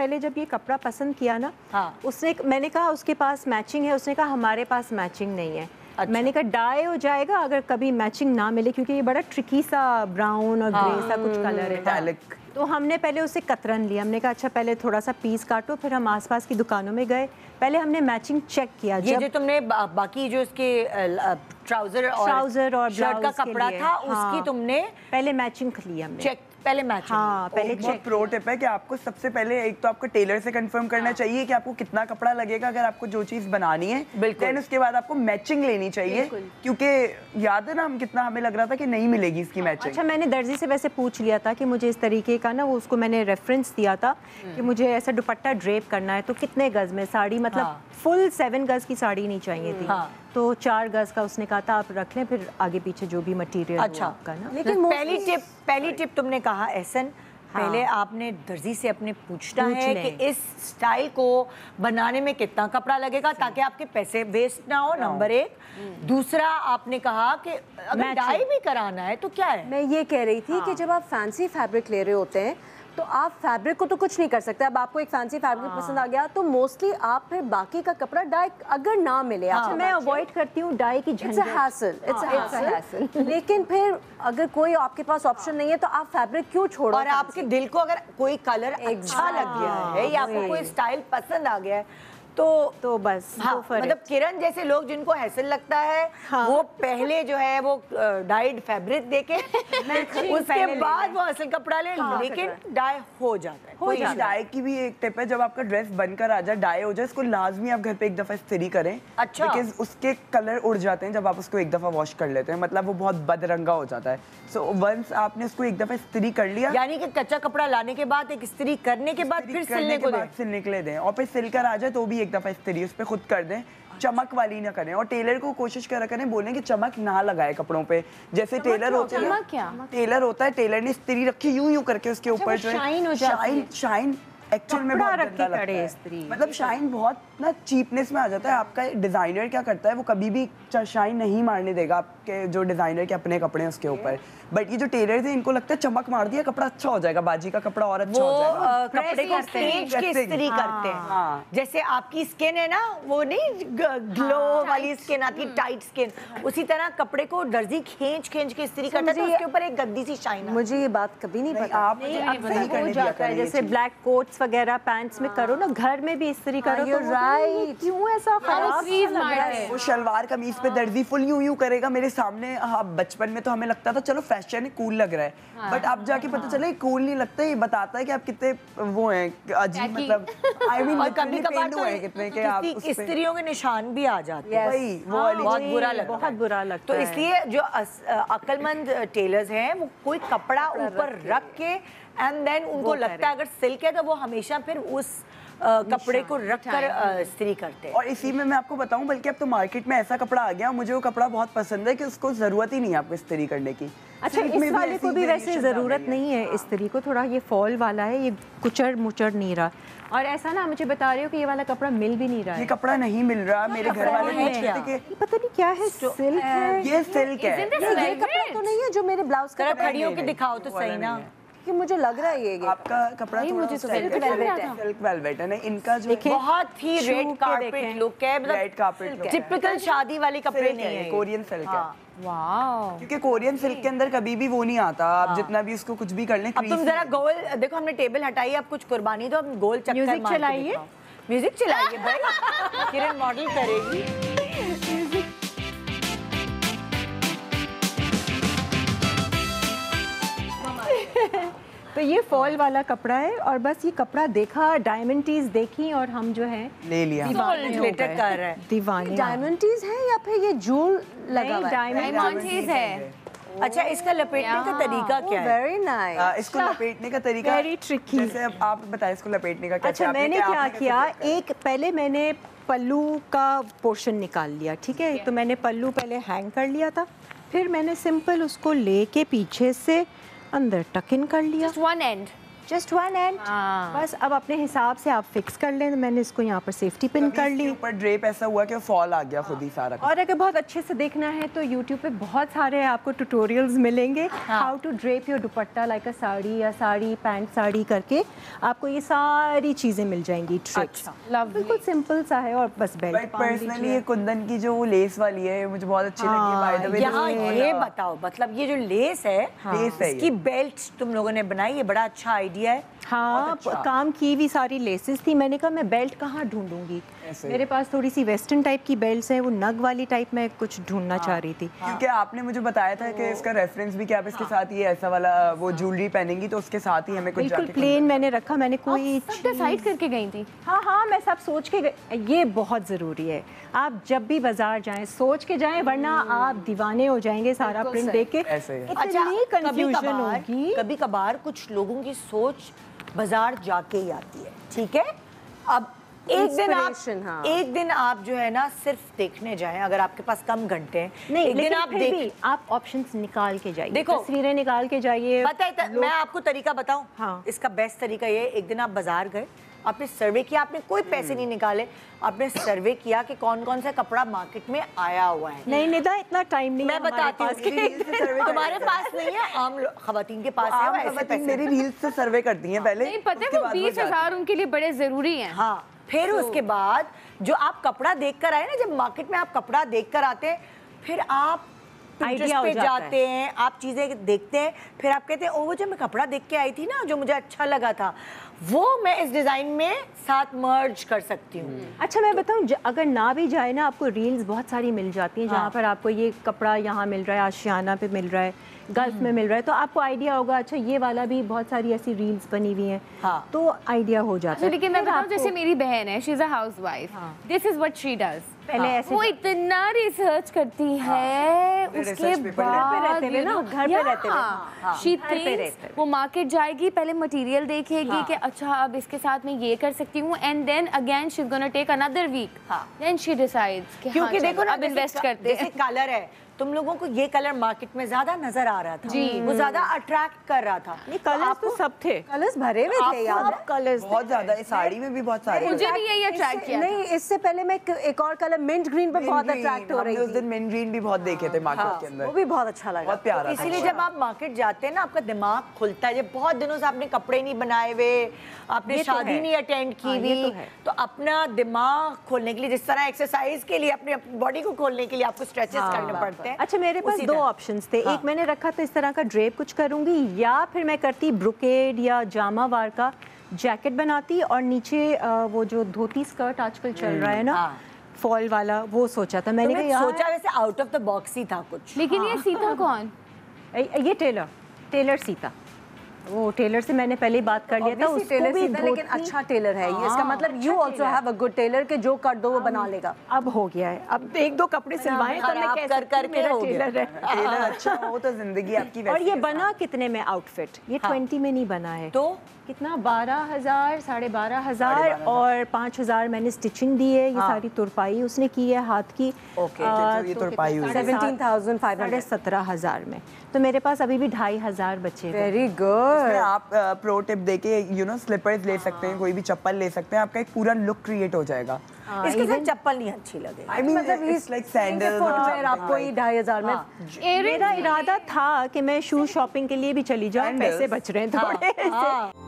पहले जब ये कपड़ा पसंद किया ना, हाँ। मैंने कहा उसके पास मैचिंग है, उसने कहा हमारे पास मैचिंग नहीं है। अच्छा। मैंने कहा डाई हो जाएगा अगर कभी मैचिंग ना मिले, क्योंकि ये बड़ा ट्रिकी सा ब्राउन और ग्रे सा कुछ कलर है। तो हमने पहले उसे कतरन लिया, हमने कहा अच्छा पहले थोड़ा सा पीस काटो, फिर हम आसपास की दुकानों में गए, पहले हमने मैचिंग चेक किया। ये जो तुमने बाकी जो इसके ट्राउजर और शर्ट का कपड़ा था उसकी तुमने पहले मैचिंग लिया हमने, चेक पहले मैच। हाँ, पहले बहुत प्रो टिप है कि आपको सबसे पहले एक तो आपको टेलर से कंफर्म करना चाहिए कि आपको कितना कपड़ा लगेगा अगर आपको जो चीज बनानी है। देन उसके बाद आपको मैचिंग लेनी चाहिए, क्योंकि याद है ना हम कितना हमें लग रहा था कि नहीं मिलेगी इसकी मैचिंग। अच्छा, मैंने दर्जी से वैसे पूछ लिया था कि मुझे इस तरीके का ना, वो उसको मैंने रेफरेंस दिया था कि मुझे ऐसा दुपट्टा ड्रेप करना है, तो कितने गज में साड़ी, मतलब फुल 7 गज की साड़ी नहीं चाहिए थी, तो 4 गज का उसने कहा था आप रख लें, फिर आगे पीछे जो भी मटेरियल आपका ना। लेकिन पहली टिप तुमने कहा एहसन, पहले आपने दर्जी से अपने पूछना है कि इस स्टाइल को बनाने में कितना कपड़ा लगेगा ताकि आपके पैसे वेस्ट ना हो, नंबर 1। दूसरा आपने कहा कि अगर डाई भी कराना है तो क्या है। मैं ये कह रही थी कि जब आप फैंसी फैब्रिक ले रहे होते हैं तो आप फैब्रिक को तो कुछ नहीं कर सकते। अब आपको एक फैंसी फैब्रिक पसंद आ गया तो मोस्टली आप फिर बाकी का कपड़ा डाई अगर ना मिले, अच्छा मैं अवॉइड करती हूँ डाई की झंझट। It's a hassle. लेकिन फिर अगर कोई आपके पास ऑप्शन नहीं है तो आप फैब्रिक क्यों छोड़ो। और आपके दिल को अगर कोई कलर अच्छा लग गया है या आपको कोई स्टाइल पसंद आ गया है तो बस मतलब किरण जैसे लोग जिनको हैसल लगता है वो पहले जो है वो डाइड फैब्रिक देके उसके बाद वो असल कपड़ा ले, लेकिन डाई हो जाता है। डाई की भी एक टिप है, जब आपका ड्रेस बनकर आ जाए, डाई हो जाए, इसको लाजमी आप घर पे एक दफा इस्त्री करें। अच्छा। बिकॉज उसके कलर उड़ जाते हैं जब आप उसको एक दफा वॉश कर लेते हैं, मतलब वो बहुत बदरंगा हो जाता है। सो वंस आपने उसको एक दफा इस्त्री कर लिया, यानी कि कच्चा कपड़ा लाने के बाद एक इस्त्री करने के बाद फिर सिलने के लिए दें, और फिर सिलकर आ जाए तो भी एक दफा इस्त्री उस पे खुद कर दें, चमक वाली ना करें। और टेलर को कोशिश करा करें बोलें कि चमक ना लगाए कपड़ों पे। जैसे टेलर होता है, टेलर ने इस्त्री रखी यूं करके उसके ऊपर जो है शाइन एक्चुअल में बहुत गंदा लगता है। मतलब शाइन बहुत ना चीपनेस में आ जाता है। आपका डिजाइनर क्या करता है, वो कभी भी शाइन नहीं मारने देगा आपके जो डिजाइनर के अपने कपड़े हैं उसके ऊपर। बट ये जो टेलर थे इनको लगता है चमक मार दिया कपड़ा अच्छा हो जाएगा, बाजी का कपड़ा और अच्छा हो जाएगा। कपड़े को खींच के इस्त्री करते हैं। जैसे आपकी स्किन है ना, वो नहीं ग्लो वाली स्किन आती, टाइट स्किन, उसी तरह कपड़े को दर्जी खींच के इस्त्री करता है तो उसके ऊपर एक गंदी सी शाइन। मुझे ये बात कभी नहीं पता। आप सही करने दिया करें। जैसे ब्लैक कोट्स वगैरह पैंट्स में करो ना, घर में भी इस्त्री करो तो राइट, क्यों ऐसा खराब वो शलवार कमीज पे दर्जी फुल यूं करेगा मेरे सामने। हाँ, बचपन में तो हमें लगता था चलो फैशन है, कूल लग रहा है, बट अब जाके पता चला कूल नहीं लगता। ये बताता है कि आप कितने वो हैं अजीब, मतलब आई मीन कभी कभार तो कितने के आप इस्त्रियों के निशान भी आ जाते हैं। वही वो बहुत बुरा लगता है। तो इसलिए जो अक्लमंद टेलर्स हैं वो कोई कपड़ा ऊपर रख के एंड देन उनको लगता है अगर सिल्क है तो वो हमेशा फिर उस कपड़े को रखकर इस्त्री करते हैं। और इसी में मैं आपको बताऊं, बल्कि अब तो मार्केट में ऐसा कपड़ा आ गया, मुझे वो कपड़ा बहुत पसंद है कि उसको जरूरत ही नहीं है आपको इस्त्री करने की। अच्छा, इस वाले को भी वैसे ज़रूरत नहीं है इस्त्री को, थोड़ा ये फॉल वाला है, ये कुचड़ मुचड़ नहीं रहा। और ऐसा ना मुझे बता रही हो कि ये वाला कपड़ा मिल भी नहीं रहा है। ये कपड़ा नहीं मिल रहा, मेरे घर वाले पता नहीं क्या है, सिल्क है, ये सिल्क है। ये कपड़ा तो नहीं है जो मेरे ब्लाउज का खड़ी होकर दिखाओ तो सही ना, कि मुझे लग रहा है ये आपका कपड़ा मुझे सिल्क वेलवेट है ना, इनका जो बहुत ही रेड कार्पेट लुक है, रेड कार्पेट टिपिकल शादी वाली कपड़े नहीं है, कोरियन सिल्क है। वाओ, क्योंकि कोरियन सिल्क के अंदर कभी भी वो नहीं आता, आप जितना भी उसको कुछ भी कर लें। अब तुम जरा गोल देखो, हमने टेबल हटाई, अब कुछ कुर्बानी तो हम गोल चक्कर चलाइए, म्यूजिक चलाइए भाई। किरण मॉडल करेगी। तो ये फॉल वाला कपड़ा है और बस ये कपड़ा देखा, डायमंडीज देखी और हम जो है ले लिया, दीवाने। डायमंडीज है या फिर ये जूल लगा हुआ है? डायमंडीज है। अच्छा, इसका लपेटने का तरीका क्या है? Very nice. इसको लपेटने का तरीका वेरी ट्रिकी। जैसे आप बताएं इसको लपेटने का। अच्छा, मैंने क्या किया, एक पहले मैंने पल्लू का पोर्शन निकाल लिया, ठीक है, तो मैंने पल्लू पहले हैंग कर लिया था, फिर मैंने सिंपल उसको लेके पीछे से अंदर टक इन कर लिया, जस्ट वन एंड बस। अब अपने हिसाब से आप फिक्स कर लें। मैंने इसको यहाँ पर सेफ्टी पिन कर ली। ऊपर ड्रेप ऐसा हुआ कि फॉल आ गया खुद ही सारा। और अगर बहुत अच्छे से देखना है तो YouTube पे बहुत सारे आपको ट्यूटोरियल्स मिलेंगे, how to drape your dupatta like a sari या साड़ी पैंट साड़ी करके आपको ये सारी चीजें मिल जाएंगी। ट्रिक्स बिल्कुल सिंपल सा है। और बस बेल्ट पर्सनली ये कुंदन की जो लेस वाली है मुझे बहुत अच्छी लगी। बाय द वे यहाँ ये बताओ, मतलब ये जो लेस है, इसकी बेल्ट तुम लोगों ने बनाई, ये बड़ा अच्छा आइडिया है। हाँ, अच्छा। काम की भी सारी लेसेस थी। मैंने कहा मैं बेल्ट कहाँ ढूंढूंगी, मेरे पास थोड़ी सी वेस्टर्न टाइप की बेल्ट्स हैं, वो नग वाली टाइप में कुछ ढूंढना चाह रही थी। क्योंकि आपने मुझे बताया था कि इसका रेफरेंस भी कि आप इसके साथ ये ऐसा वाला वो ज्वेलरी पहनेंगी तो उसके साथ ही हमें कुछ बिल्कुल प्लेन मैंने रखा। मैंने कोई डिसाइड करके गई थी। हाँ, मैं सब सोच के ये बहुत ज़रूरी है। आप जब भी बाजार जाएं सोच के जाएं, वरना आप दीवाने हो जाएंगे सारा प्रिंट देख के। इतनी कंफ्यूजन होगी। कभी कभार कुछ लोगों की सोच बाजार जाके ही आती है, ठीक है। अब एक दिन आप जो है ना सिर्फ देखने जाएं, अगर आपके पास कम घंटे हैं, नहीं, एक दिन आप ऑप्शंस निकाल के जाइए, देखो, तस्वीरें निकाल के जाइए। पता है मैं आपको तरीका बताऊं। हाँ। इसका बेस्ट तरीका ये, एक दिन आप बाजार गए, आपने सर्वे किया, आपने कोई पैसे नहीं निकाले, आपने सर्वे किया कि कौन कौन सा कपड़ा मार्केट में आया हुआ है। नहीं निदा, इतना टाइम नहीं मैं बताती हूँ, तुम्हारे पास नहीं है, आम खवातीन के पास है। मेरी रील्स से सर्वे करती हैं पहले। नहीं पता है, वो 20,000 उनके लिए बड़े जरूरी हैं। हाँ, फिर उसके बाद जो आप कपड़ा देख कर आए ना, जब मार्केट में आप कपड़ा देख कर आते हैं, फिर आप आइडिया पे जाते हैं, आप चीजें देखते हैं, फिर आप कहते हैं ओ वो जो मैं कपड़ा देख के आई थी ना, जो मुझे अच्छा लगा था, वो मैं इस डिजाइन में साथ मर्ज कर सकती हूँ। अच्छा मैं बताऊँ, अगर ना भी जाए ना, आपको रील्स बहुत सारी मिल जाती हैं जहाँ पर आपको ये कपड़ा यहाँ मिल रहा है, आशियाना पे मिल रहा है, गल्फ में मिल रहा है, तो आपको आइडिया होगा अच्छा ये वाला भी। बहुत सारी ऐसी रील्स बनी हुई हैं, तो आइडिया हो जाता है। लेकिन मैं बताऊँ, जैसे मेरी बहन है, she is a housewife, this is what she does. पहले ऐसे वो इतना रिसर्च करती है, उसके बाद घर पे रहते हुए शी थिंक्स वो मार्केट जाएगी, पहले मटेरियल देखेगी कि अच्छा अब इसके साथ मैं ये कर सकती हूँ, and then again she is gonna take another week, then she decides कि क्योंकि देखो ना, अब इन्वेस्ट करते हैं। जैसे कलर है, तुम लोगों को ये कलर मार्केट में ज्यादा नजर आ रहा था जी, वो ज्यादा अट्रैक्ट कर रहा था। नहीं, कलर्स तो सब थे, कलर्स भरे हुए थे यार, कलर्स बहुत ज्यादा। इस साड़ी में भी बहुत सारे। मुझे भी यही अट्रैक्ट किया। नहीं, इससे पहले मैं एक और कलर मिंट ग्रीन पे बहुत अट्रैक्ट हो रही थी। उस दिन मिंट ग्रीन भी बहुत देखे थे मार्केट के अंदर, वो भी बहुत अच्छा लगा, बहुत प्यारा। इसीलिए जब आप मार्केट जाते हैं ना, आपका दिमाग खुलता है। जब बहुत दिनों से आपने कपड़े नहीं बनाए हुए, आपने शादी नहीं अटेंड की हुई, तो अपना दिमाग खोलने के लिए, जिस तरह एक्सरसाइज के लिए अपने बॉडी को खोलने के लिए आपको स्ट्रेचेस करने पड़ते हैं। अच्छा मेरे पास दो ऑप्शंस थे। एक मैंने रखा था इस तरह का ड्रेप कुछ करूंगी, या फिर मैं करती ब्रोकेड या जामा वार का जैकेट बनाती और नीचे वो जो धोती स्कर्ट आजकल चल रहा है ना, फॉल वाला, वो सोचा था मैंने। सोचा वैसे आउट ऑफ द बॉक्स ही था कुछ। लेकिन ये सीता कौन? ये टेलर सीता, वो टेलर से मैंने पहले ही बात कर लिया था, उसको भी लेकिन अच्छा टेलर है ये। इसका मतलब you also have a good tailor के जो कर दो वो बना लेगा। अब हो गया है, अब एक दो कपड़े सिलवाए तो मैं कह सकती हूं मेरा टेलर है। टेलर अच्छा हो तो जिंदगी आपकी। और ये बना कितने में आउटफिट? ये 20 में नहीं बना है, तो कितना 12,000 12,500 और 5,000 मैंने स्टिचिंग दी है। ये सारी तुरपाई उसने की है हाथ की। ये तुरपाई हुई 17,500 17,000 में। तो मेरे पास अभी भी 2,500 बचे। Very good. आप प्रो टिप देके स्लीपर्स ले सकते हैं, कोई भी चप्पल ले सकते हैं, आपका एक पूरा लुक क्रिएट हो जाएगा। इसके साथ चप्पल नहीं अच्छी लगे। I mean, it's like sandals, footwear आपको ही 2,500 में। मेरा इरादा था कि मैं शूज शॉपिंग के लिए भी चली जाऊं, पैसे बच रहे हैं थोड़े से।